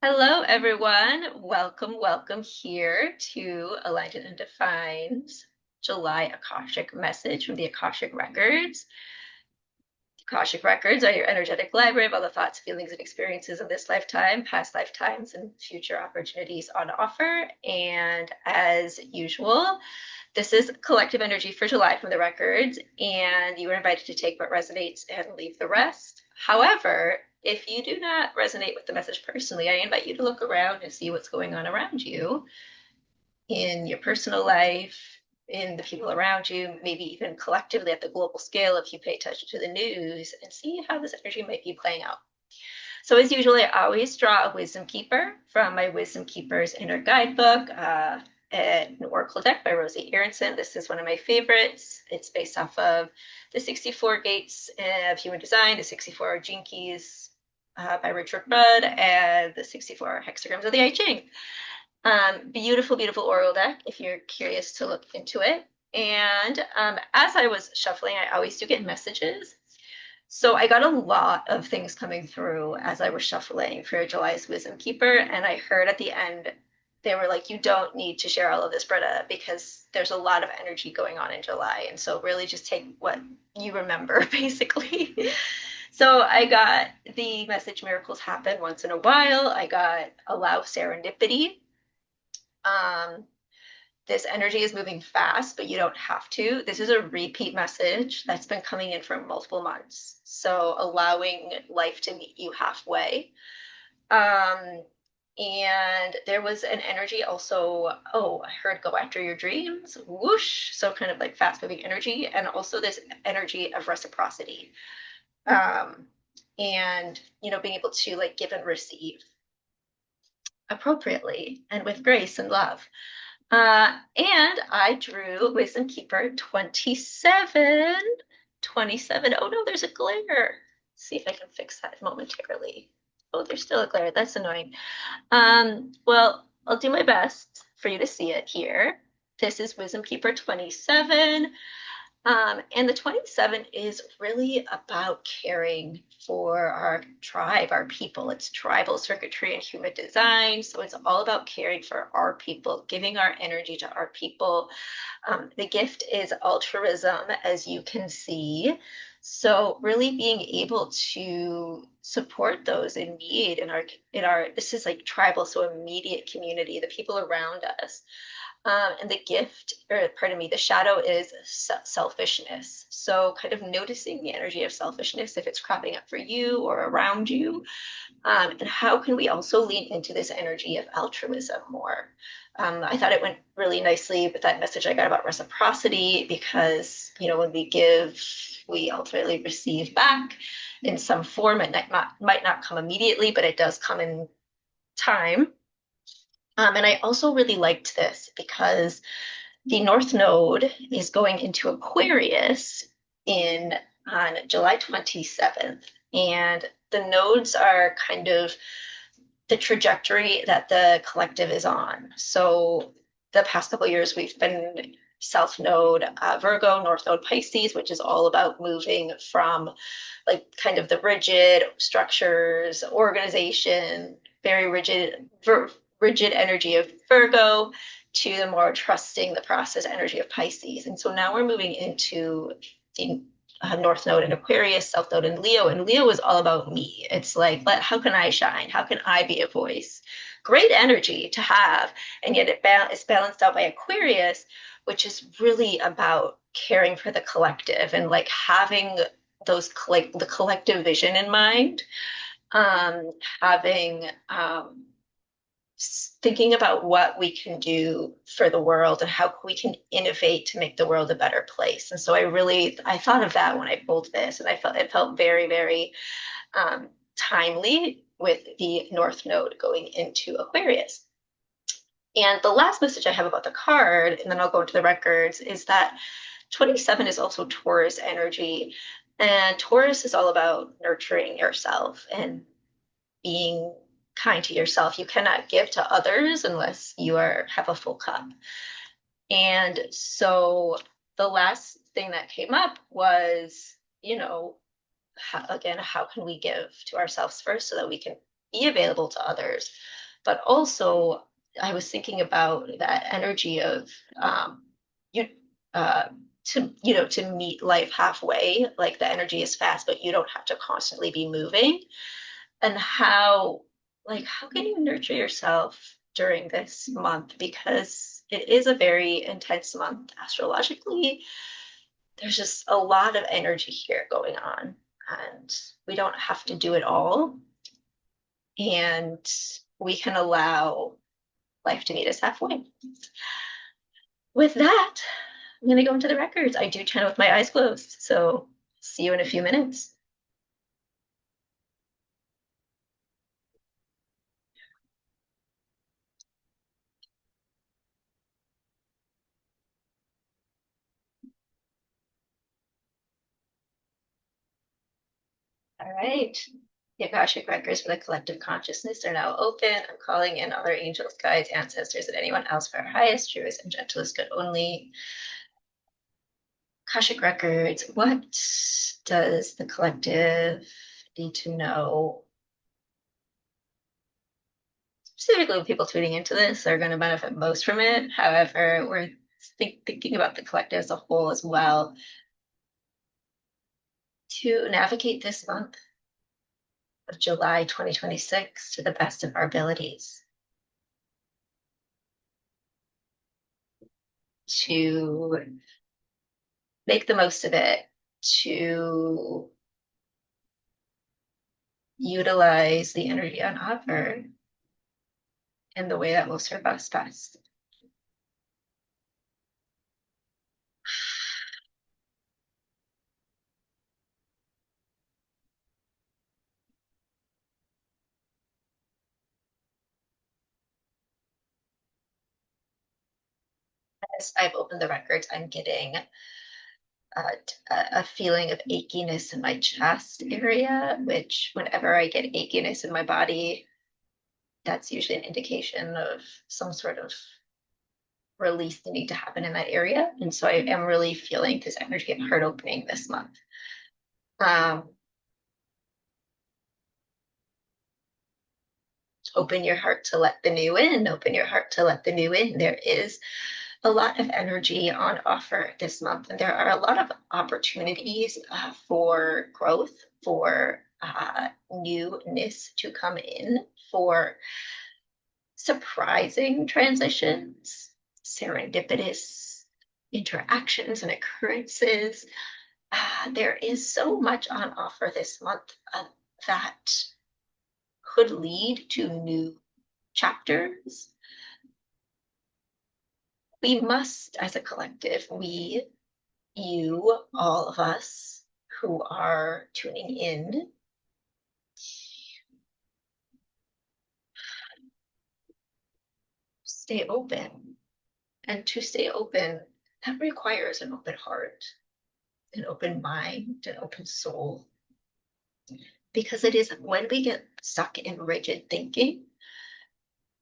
Hello, everyone. Welcome here to Aligned and Undefined's July Akashic message from the Akashic Records. Akashic Records are your energetic library of all the thoughts, feelings, and experiences of this lifetime, past lifetimes, and future opportunities on offer. And as usual, this is collective energy for July from the records, and you are invited to take what resonates and leave the rest. However, if you do not resonate with the message personally, I invite you to look around and see what's going on around you in your personal life, in the people around you, maybe even collectively at the global scale if you pay attention to the news, and see how this energy might be playing out. So as usual, I always draw a wisdom keeper from my Wisdom Keepers Inner Guidebook, an oracle deck by Rosie Aronson. This is one of my favorites. It's based off of the 64 Gates of Human Design, the 64 Gene Keys by Richard Rudd, and the 64 Hexagrams of the I Ching. Beautiful, beautiful oracle deck if you're curious to look into it. And as I was shuffling, I always do get messages. So I got a lot of things coming through as I was shuffling for July's Wisdom Keeper. And I heard at the end, they were like, you don't need to share all of this, Britta, because there's a lot of energy going on in July. And so really just take what you remember, basically. So I got the message miracles happen once in a while. I got allow serendipity. Um, this energy is moving fast, but you don't have to. This is a repeat message that's been coming in for multiple months. So allowing life to meet you halfway. And there was an energy also, oh, I heard go after your dreams, whoosh. So kind of like fast moving energy. And also this energy of reciprocity. Um, and, being able to like give and receive appropriately and with grace and love. And I drew Wisdom Keeper 27. 27. Oh no, there's a glare. Let's see if I can fix that momentarily. Oh, there's still a glare. That's annoying. Well, I'll do my best for you to see it here. This is Wisdom Keeper 27. And the 27 is really about caring for our tribe, our people. It's tribal circuitry and human design. So it's all about caring for our people, giving our energy to our people. The gift is altruism, as you can see. So really being able to support those in need in our this is like tribal, so immediate community, the people around us. And the gift, or pardon me, the shadow is selfishness. So, kind of noticing the energy of selfishness if it's cropping up for you or around you. And how can we also lean into this energy of altruism more? I thought it went really nicely with that message I got about reciprocity because, when we give, we ultimately receive back in some form. It might not come immediately, but it does come in time. And I also really liked this because the North Node is going into Aquarius in on July 27th. And the nodes are kind of the trajectory that the collective is on. So the past couple of years, we've been South Node Virgo, North Node Pisces, which is all about moving from like kind of the rigid structures, organization, very rigid energy of Virgo to the more trusting the process energy of Pisces. And so now we're moving into the North Node in Aquarius, South Node in Leo. And Leo is all about me. It's like, how can I shine? How can I be a voice? Great energy to have. And yet it's balanced out by Aquarius, which is really about caring for the collective and like having those like the collective vision in mind, having thinking about what we can do for the world and how we can innovate to make the world a better place. And so I thought of that when I pulled this, and it felt very, very timely with the North Node going into Aquarius. And the last message I have about the card, and then I'll go into the records, is that 27 is also Taurus energy. And Taurus is all about nurturing yourself and being kind to yourself. You cannot give to others unless you have a full cup. And so the last thing that came up was, how can we give to ourselves first so that we can be available to others. But also, I was thinking about that energy of you uh, to meet life halfway. Like the energy is fast, but you don't have to constantly be moving. And how can you nurture yourself during this month? Because it is a very intense month astrologically. There's just a lot of energy here going on, and we don't have to do it all. And we can allow life to meet us halfway. With that, I'm going to go into the records. I do channel with my eyes closed. So see you in a few minutes. All right. The Akashic Records for the collective consciousness are now open. I'm calling in other angels, guides, ancestors, and anyone else for our highest, truest, and gentlest good only. Akashic Records, what does the collective need to know? Specifically, people tuning into this are going to benefit most from it. However, we're thinking about the collective as a whole as well. To navigate this month of July 2026 to the best of our abilities, to make the most of it, to utilize the energy on offer in the way that will serve us best. As I've opened the records, I'm getting a feeling of achiness in my chest area, which whenever I get achiness in my body, that's usually an indication of some sort of release needing to happen in that area. And so I am really feeling this energy of heart opening this month. Um, Open your heart to let the new in, open your heart to let the new in. There is a lot of energy on offer this month, and there are a lot of opportunities for growth, for newness to come in, for surprising transitions, serendipitous interactions and occurrences. There is so much on offer this month that could lead to new chapters. We must, as a collective, you, all of us who are tuning in, stay open. And to stay open, that requires an open heart, an open mind, an open soul. Because it is when we get stuck in rigid thinking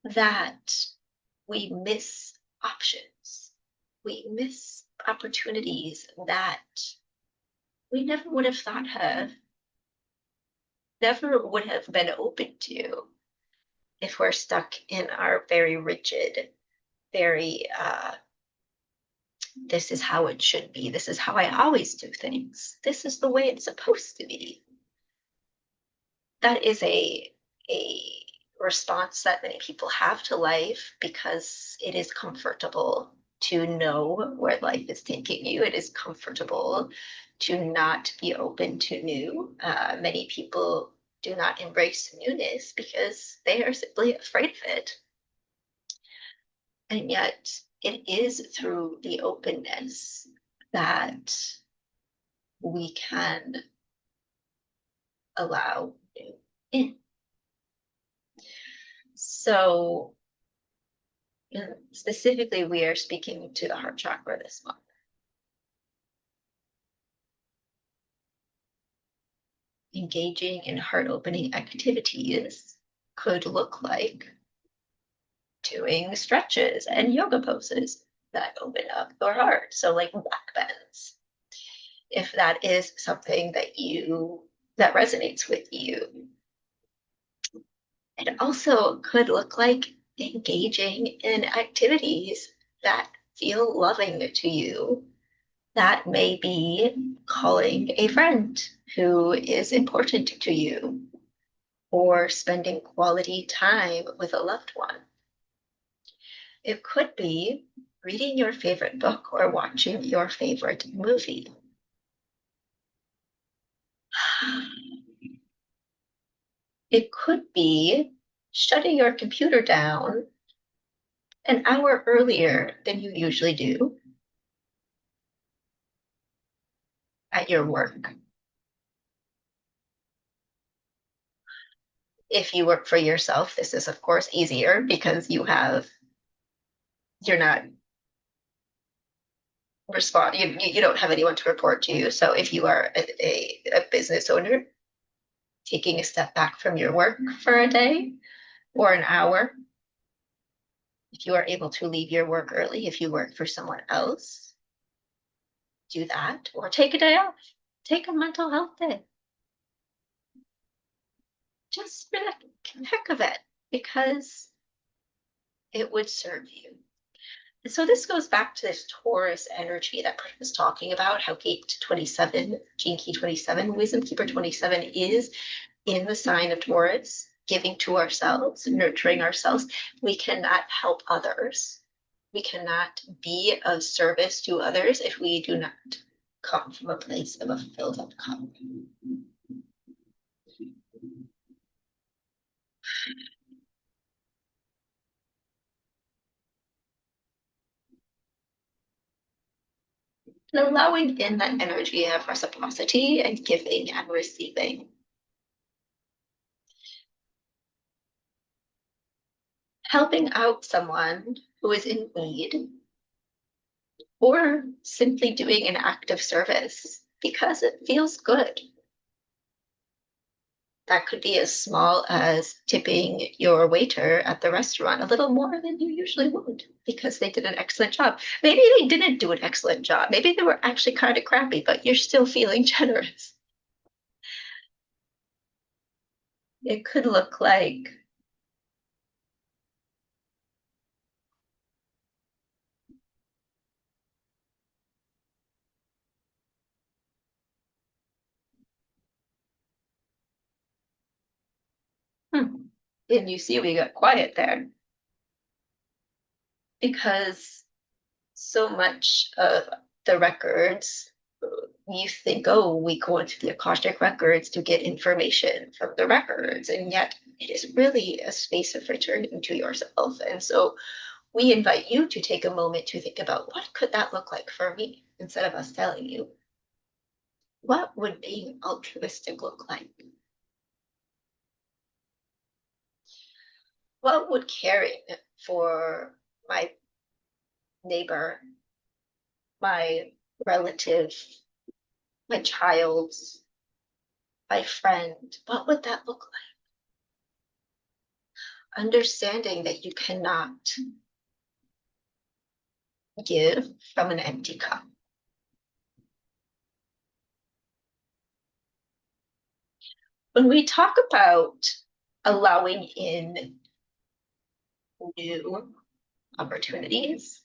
that we miss options. We miss opportunities that we never would have thought of, never would have been open to if we're stuck in our very rigid, very, this is how it should be. This is how I always do things. This is the way it's supposed to be. That is a response that many people have to life because it is comfortable to know where life is taking you. It is comfortable to not be open to new. Many people do not embrace newness because they are simply afraid of it. And yet, it is through the openness that we can allow new in. So, specifically, we are speaking to the heart chakra this month. Engaging in heart opening activities could look like doing stretches and yoga poses that open up your heart. So, like back bends. If that is something that resonates with you, also could look like engaging in activities that feel loving to you. That may be calling a friend who is important to you, or spending quality time with a loved one. It could be reading your favorite book or watching your favorite movie. It could be shutting your computer down an hour earlier than you usually do at your work. If you work for yourself, this is of course easier because you're not you don't have anyone to report to you. So if you are a business owner, taking a step back from your work for a day or an hour, if you are able to leave your work early, if you work for someone else, do that, or take a day off, take a mental health day, just for the heck of it, because it would serve you. And so this goes back to this Taurus energy that Britt was talking about, how gate 27, gene key 27, wisdom keeper 27 is in the sign of Taurus, giving to ourselves, nurturing ourselves. We cannot help others. We cannot be of service to others if we do not come from a place of a filled up cup. And allowing in that energy of reciprocity and giving and receiving. Helping out someone who is in need, or simply doing an act of service because it feels good. That could be as small as tipping your waiter at the restaurant a little more than you usually would because they did an excellent job. Maybe they didn't do an excellent job. Maybe they were actually kind of crappy, but you're still feeling generous. It could look like hmm. And you see, we got quiet there because so much of the records, you think, oh, we go into the Akashic Records to get information from the records, and yet it is really a space of returning to yourself. And so we invite you to take a moment to think about what could that look like for me instead of us telling you. What would being altruistic look like? What would caring for my neighbor, my relative, my child, my friend, what would that look like? Understanding that you cannot give from an empty cup. When we talk about allowing in new opportunities,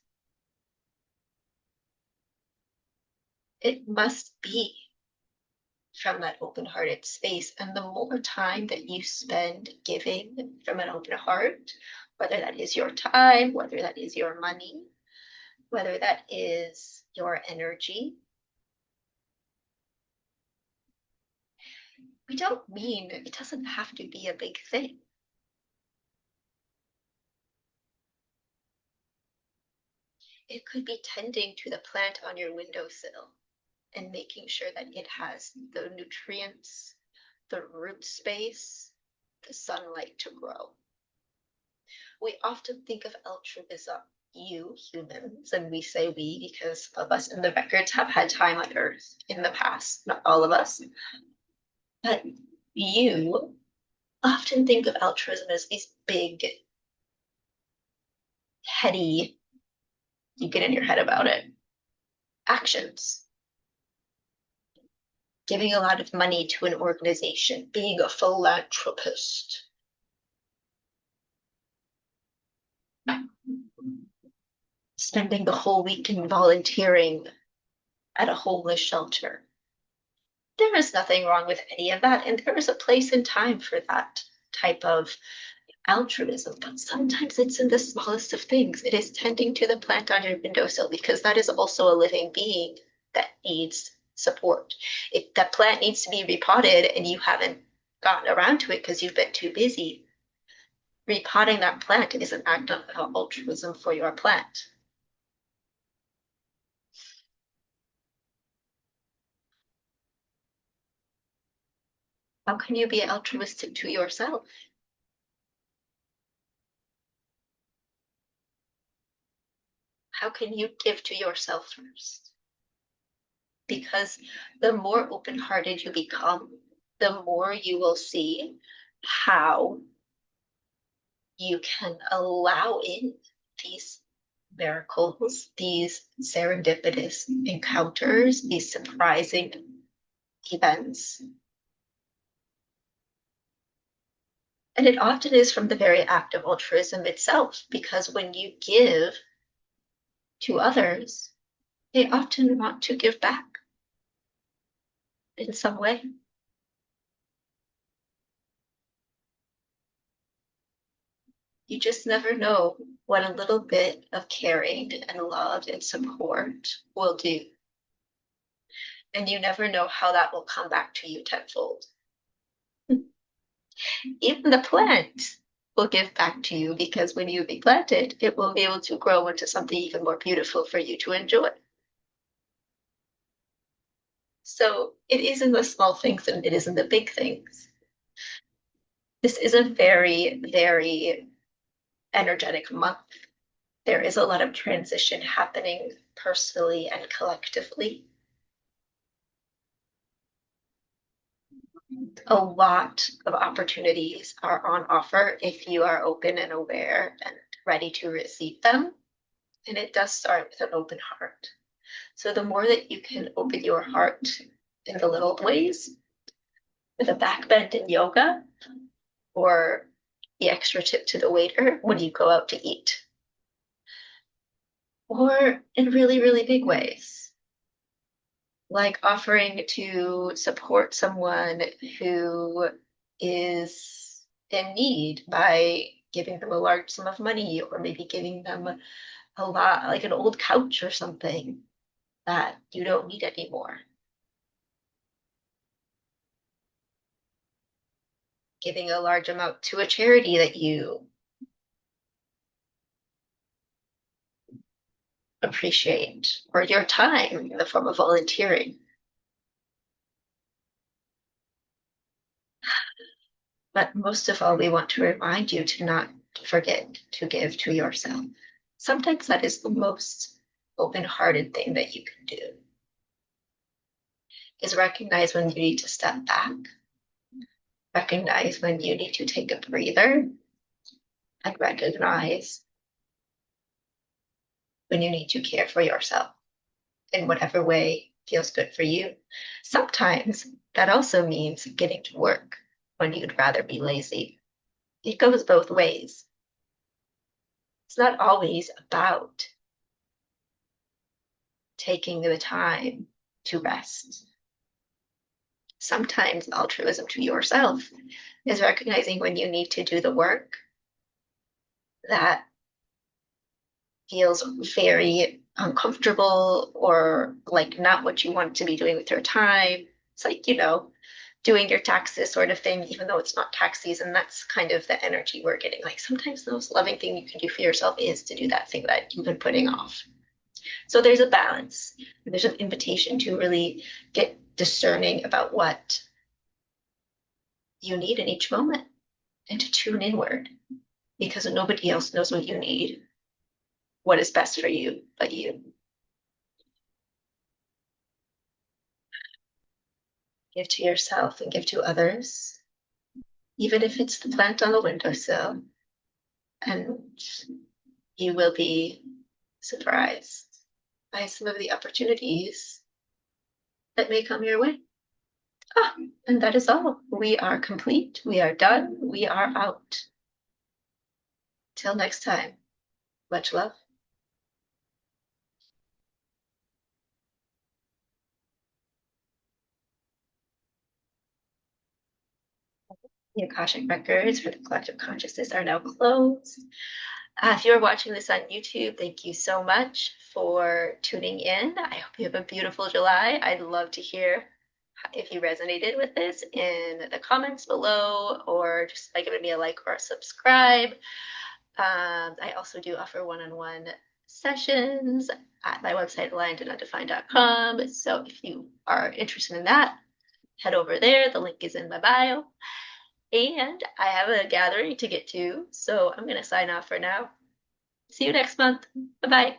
it must be from that open-hearted space. And the more time that you spend giving from an open heart, whether that is your time, whether that is your money, whether that is your energy, we don't mean it doesn't have to be a big thing. It could be tending to the plant on your windowsill and making sure that it has the nutrients, the root space, the sunlight to grow. We often think of altruism, you humans, and we say we because of us in the records have had time on Earth in the past, not all of us. But you often think of altruism as these big, heady, you get in your head about it, actions. Giving a lot of money to an organization, being a philanthropist. spending the whole weekend volunteering at a homeless shelter. There is nothing wrong with any of that, and there is a place and time for that type of altruism, but sometimes it's in the smallest of things. It is tending to the plant on your windowsill because that is also a living being that needs support. If that plant needs to be repotted and you haven't gotten around to it because you've been too busy, repotting that plant is an act of altruism for your plant. How can you be altruistic to yourself? How can you give to yourself first? Because the more open-hearted you become, the more you will see how you can allow in these miracles, these serendipitous encounters, these surprising events. And it often is from the very act of altruism itself, because when you give to others, they often want to give back in some way. You just never know what a little bit of caring and love and support will do. And you never know how that will come back to you tenfold. Even the plant will give back to you because when you replant it, it will be able to grow into something even more beautiful for you to enjoy. So it is in the small things and it is in the big things. This is a very, very energetic month. There is a lot of transition happening personally and collectively. A lot of opportunities are on offer if you are open and aware and ready to receive them. And it does start with an open heart. So the more that you can open your heart in the little ways, with a back bend in yoga, or the extra tip to the waiter when you go out to eat, or in really, really big ways, like offering to support someone who is in need by giving them a large sum of money, or maybe giving them a lot, like an old couch or something that you don't need anymore. Giving a large amount to a charity that you appreciate, or your time in the form of volunteering. But most of all, we want to remind you to not forget to give to yourself. Sometimes that is the most open-hearted thing that you can do, is recognize when you need to step back, recognize when you need to take a breather, and recognize when you need to care for yourself in whatever way feels good for you. Sometimes that also means getting to work when you'd rather be lazy. It goes both ways. It's not always about taking the time to rest. Sometimes altruism to yourself is recognizing when you need to do the work that feels very uncomfortable or like not what you want to be doing with your time. It's like, doing your taxes sort of thing, even though it's not tax season. That's kind of the energy we're getting. Like sometimes the most loving thing you can do for yourself is to do that thing that you've been putting off. So there's a balance. There's an invitation to really get discerning about what you need in each moment and to tune inward, because nobody else knows what you need, what is best for you but you. Give to yourself and give to others, even if it's the plant on the windowsill, and you will be surprised by some of the opportunities that may come your way. And that is all. We are complete. We are done. We are out. Till next time. Much love. The Akashic Records for the collective consciousness are now closed. If you're watching this on YouTube, thank you so much for tuning in. I hope you have a beautiful July. I'd love to hear if you resonated with this in the comments below, or just by giving me a like or a subscribe. I also do offer one-on-one sessions at my website, alionedandundefined.com. So if you are interested in that, head over there. The link is in my bio. And I have a gathering to get to, so I'm going to sign off for now. See you next month. Bye bye.